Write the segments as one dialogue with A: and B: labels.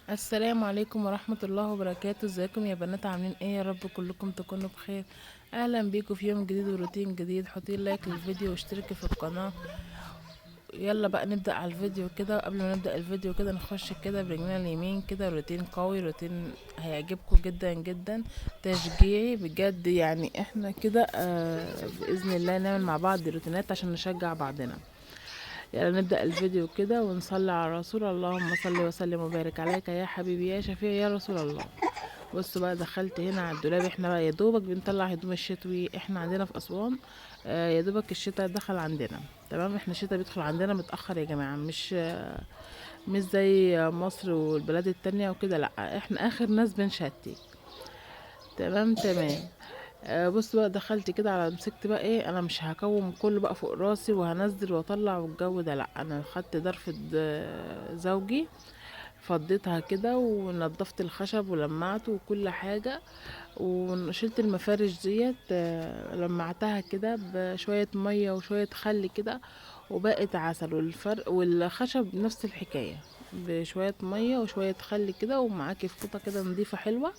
A: السلام عليكم ورحمة الله وبركاته. ازيكم يا بنات؟ عاملين ايه؟ يا رب كلكم تكونوا بخير. اهلا بيكم في يوم جديد وروتين جديد. حطي لايك للفيديو واشتركي في القناة. يلا بقى نبدأ على الفيديو كده. قبل ما نبدأ الفيديو كده نخش كده برجلنا اليمين كده. روتين قوي، روتين هيعجبكم جدا جدا، تشجيعي بجد. يعني احنا كده بإذن الله نعمل مع بعض روتينات عشان نشجع بعضنا. يلا نبدأ الفيديو كده ونصلي على رسول. اللهم صل وسلم وبارك عليك يا حبيبي يا شفيع يا رسول الله. بصوا بقى، دخلت هنا على الدولاب. احنا بقى يا دوبك بنطلع هدوم الشتوي. احنا عندنا في اسوان يا دوبك الشتاء دخل عندنا. تمام، احنا الشتاء بيدخل عندنا متأخر يا جماعة، مش زي مصر والبلاد التانية وكده. لا، احنا اخر ناس بنشتي. تمام تمام. بص بقى، دخلت كده على مسكت بقى ايه. انا مش هكوم كله بقى فوق راسي وهنزل واطلع والجو ده، لا. انا خدت ضرفة زوجي، فضيتها كده ونضفت الخشب ولمعته وكل حاجة، وشلت المفارش ديت. لمعتها كده بشوية مية وشوية خل كده، وبقت عسل. والفرق والخشب نفس الحكاية، بشوية مية وشوية خل كده، ومعاكي فوطة كده نضيفة حلوة.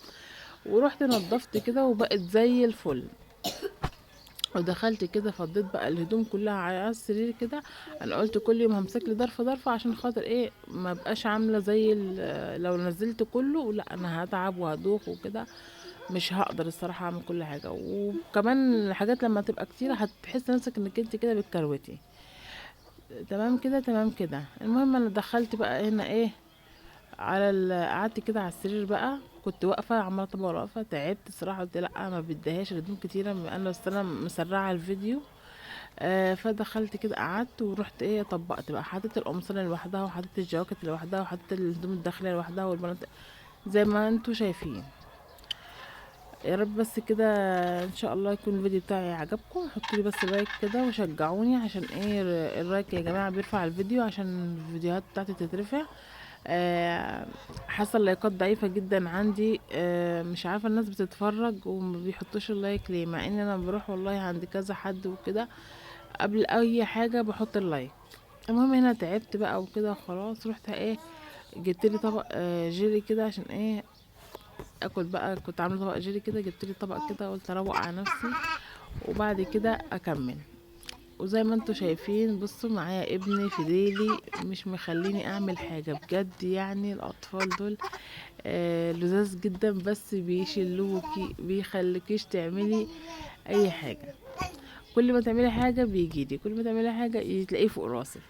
A: ورحت نضفت كده وبقت زي الفل. ودخلت كده فضيت بقى الهدوم كلها على السرير كده. انا قلت كل يوم همسك لي ضرفه ضرفه عشان خاطر ايه ما بقاش عامله زي لو نزلت كله لا انا هتعب وهدوخ وكده. مش هقدر الصراحه اعمل كل حاجه. وكمان الحاجات لما تبقى كتير هتحس نفسك انك انت كده بتكروتي. تمام كده تمام كده. المهم انا دخلت بقى هنا ايه على قعدت كده على السرير بقى. كنت واقفه عماله طبق واقفه، تعبت الصراحه. قلت لا ما بديهاش الهدوم كتيره، انا بس انا مسرعه الفيديو. فدخلت كده قعدت ورحت ايه طبقت بقى. حطيت القمصان لوحدها، وحطيت الجواكت لوحدها، وحطيت الهدوم الداخليه لوحدها، والبنات زي ما انتوا شايفين. يا رب بس كده ان شاء الله يكون الفيديو بتاعي عجبكم. حطوا لي بس لايك كده وشجعوني، عشان ايه اللايك يا جماعه بيرفع الفيديو عشان الفيديوهات بتاعتي تترفع. آه، حاسه اللايكات ضعيفه جدا عندي. مش عارفه الناس بتتفرج وما بيحطوش اللايك ليه، مع ان انا بروح والله عند كذا حد وكده قبل اي حاجه بحط اللايك. المهم هنا تعبت بقى وكده خلاص. رحت ايه جبت لي طبق جيلي كده عشان ايه اكل بقى. كنت عامله طبق جيلي كده، جبت لي طبق كده قلت اروق على نفسي وبعد كده اكمل. وزي ما انتوا شايفين بصوا معايا ابني في ديلي مش مخليني اعمل حاجه بجد. يعني الاطفال دول لذاذ جدا، بس بيشلوكي بيخليكيش تعملي اي حاجه. كل ما تعملي حاجه بيجيلي، كل ما تعملي حاجه تلاقيه فوق راسك.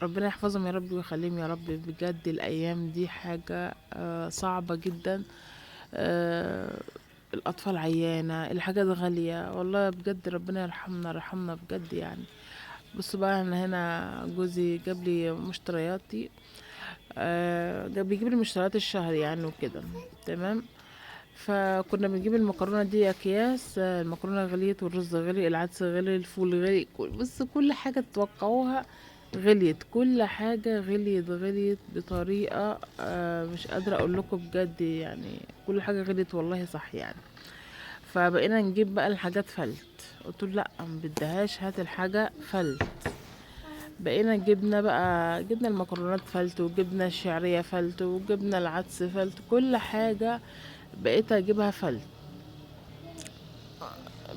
A: ربنا يحفظهم يا رب ويخليهم يا رب. بجد الايام دي حاجه صعبه جدا. آه، الاطفال عيانه، الحاجات غاليه والله بجد. ربنا يرحمنا رحمنا بجد يعني. بصوا بقى، انا هنا جوزي جاب لي مشترياتي. بيجيب لي مشتريات الشهر يعني وكده. تمام. فكنا بنجيب المكرونه دي اكياس. المكرونه غليت، والرز غلي، العدس غلي، الفول غلي، بص كل حاجه تتوقعوها غليت. كل حاجه غليت بطريقه مش قادره اقول لكم بجد يعني. كل حاجه غليت والله صح يعني. فبقينا نجيب بقى الحاجات فلت. قلت له لا ما بدهاش، هات الحاجه فلت. بقينا جبنا المكرونات فلت، وجبنا الشعريه فلت، وجبنا العدس فلت، كل حاجه بقيت اجيبها فلت.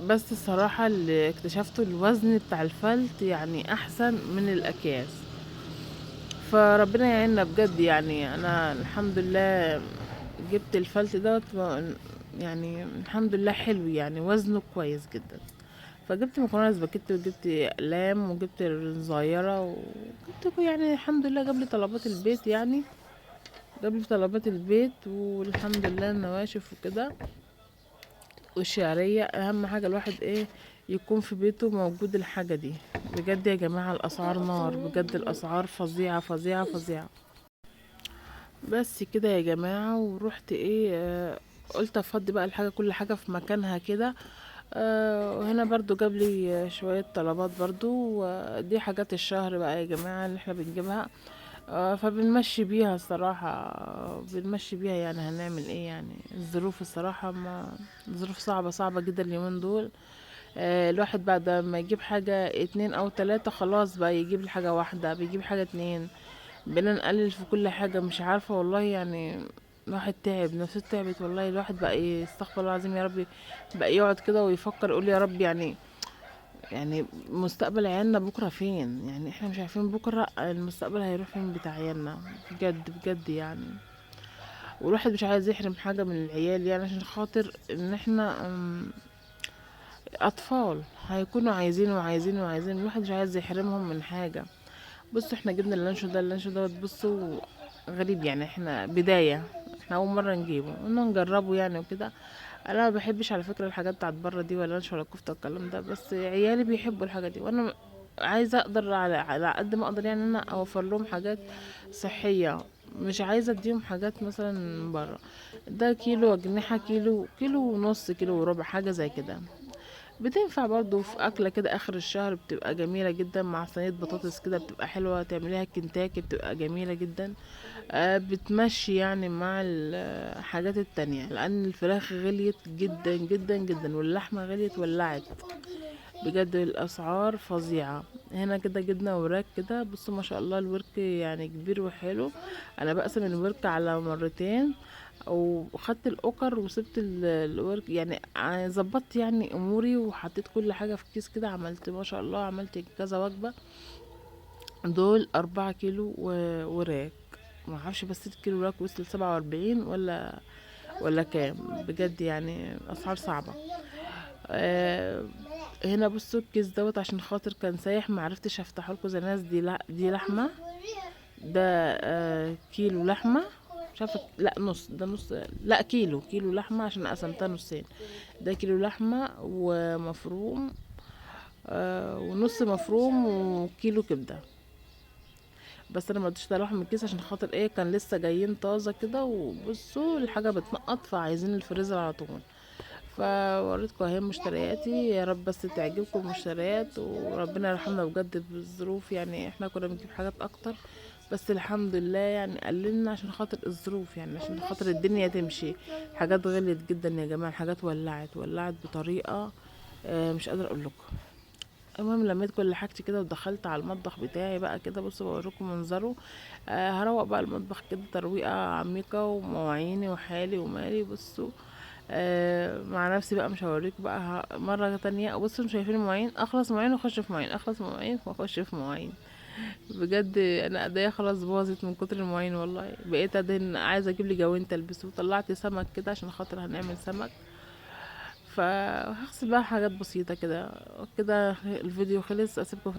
A: بس الصراحة اللي اكتشفته الوزن بتاع الفلت يعني احسن من الاكياس. فربنا يعيننا بجد يعني. انا الحمد لله جبت الفلت دوت يعني الحمد لله حلو يعني، وزنه كويس جدا. فجبت مكرونه سباكيتي، وجبت اقلام، وجبت الصغيره، وجبت يعني الحمد لله جاب لي طلبات البيت يعني. جاب لي طلبات البيت والحمد لله النواشف وكده. والشعرية اهم حاجة الواحد ايه يكون في بيته موجود الحاجة دي. بجد يا جماعة الاسعار نار بجد، الاسعار فظيعة فظيعة فظيعة. بس كده يا جماعة. ورحت ايه قلت افضي بقى الحاجة، كل حاجة في مكانها كده. وهنا برضو جاب لي شوية طلبات برضو. دي حاجات الشهر بقى يا جماعة اللي احنا بنجيبها. فبنمشي بيها الصراحة. بنمشي بيها يعني. هنعمل ايه يعني؟ الظروف الصراحة ما الظروف صعبة صعبة جدا اليومين دول. الواحد بعد ما يجيب حاجة اتنين او تلاتة خلاص بقى يجيب الحاجة واحدة، بيجيب حاجة اتنين. بقينا نقلل في كل حاجة. مش عارفة والله يعني. الواحد تعب، نفسه تعبت والله. الواحد بقى استغفر الله العظيم يا ربي، بقى يقعد كده ويفكر يقول يا رب يعني مستقبل عيالنا بكره فين؟ يعني احنا مش عارفين بكره المستقبل هيروح فين بتاع عيالنا، بجد بجد يعني. والواحد مش عايز يحرم حاجه من العيال، يعني عشان خاطر ان احنا اطفال هيكونوا عايزين وعايزين وعايزين، الواحد مش عايز يحرمهم من حاجه. بصوا احنا جبنا اللانشو دوت، بصوا غريب يعني، احنا بدايه، احنا اول مره نجيبه قلنا نجربه يعني وكده. انا ما بحبش على فكره الحاجات بتاعت بره دي، ولا لانش ولا كفته والكلام ده، بس عيالي بيحبوا الحاجه دي، وانا عايزه اقدر على قد ما اقدر يعني، ان انا اوفر لهم حاجات صحيه. مش عايزه اديهم حاجات مثلا من بره. ده كيلو اجنحه، كيلو ونص، كيلو وربع، حاجه زي كده. بتنفع برضو في أكلة كده آخر الشهر، بتبقى جميلة جدا مع صينية بطاطس كده، بتبقى حلوة، تعمليها كنتاكي بتبقى جميلة جدا. بتمشي يعني مع الحاجات التانية، لأن الفراخ غليت جدا جدا جدا، واللحمة غليت ولعت، بجد الأسعار فظيعة. هنا كده جبنا وراك كده، بصوا ما شاء الله الورك يعني كبير وحلو. أنا بقسم الورك على مرتين، وخدت الاوكر وسبت الورك يعني، ظبطت يعني اموري، وحطيت كل حاجه في كيس كده، عملت ما شاء الله عملت كذا وجبه. دول 4 كيلو وراك، ما اعرفش بس 6 كيلو وراك وصل 47 ولا كام، بجد يعني اسعار صعبه. آه هنا بصوا الكيس دوت، عشان خاطر كان سايح ما عرفتش افتحه لكم زي الناس دي. لا دي لحمه، ده كيلو لحمه، مش عارفه، لا نص، ده نص، لا كيلو لحمه عشان قسمتها نصين. ده كيلو لحمه ومفروم، ونص مفروم، وكيلو كبده. بس انا ما رضيتش اطلعهم من الكيس عشان خاطر ايه، كان لسه جايين طازه كده، وبصوا الحاجه بتنقط، فعايزين الفريزر على طول. فوريتكم اهي مشترياتي، يا رب بس تعجبكم المشتريات، وربنا يرحمنا بجد بالظروف، يعني احنا كنا بنجيب حاجات اكتر، بس الحمد لله يعني قللنا عشان خاطر الظروف، يعني عشان خاطر الدنيا تمشي. حاجات غليت جدا يا جماعه، الحاجات ولعت بطريقه مش قادره اقول لكم. المهم لميت كل حاجتي كده ودخلت على المطبخ بتاعي بقى كده، بصوا بوريكم منظره. هروق بقى المطبخ كده ترويقه عميقه، ومواعيني وحالي ومالي، بصوا. مع نفسي بقى، مش هوريك بقى مرة تانية. بصوا انتوا شايفين المواعين، اخلص مواعين واخش في مواعين، اخلص مواعين واخش في مواعين. بجد انا ايديا خلاص باظت من كتر المواعين والله. بقيت ادهن، عايزه اجيب لي جوين تلبسه، طلعت سمك كده عشان خاطر هنعمل سمك. فهغسل بقى حاجات بسيطة كده. كده الفيديو خلص، اسيبكم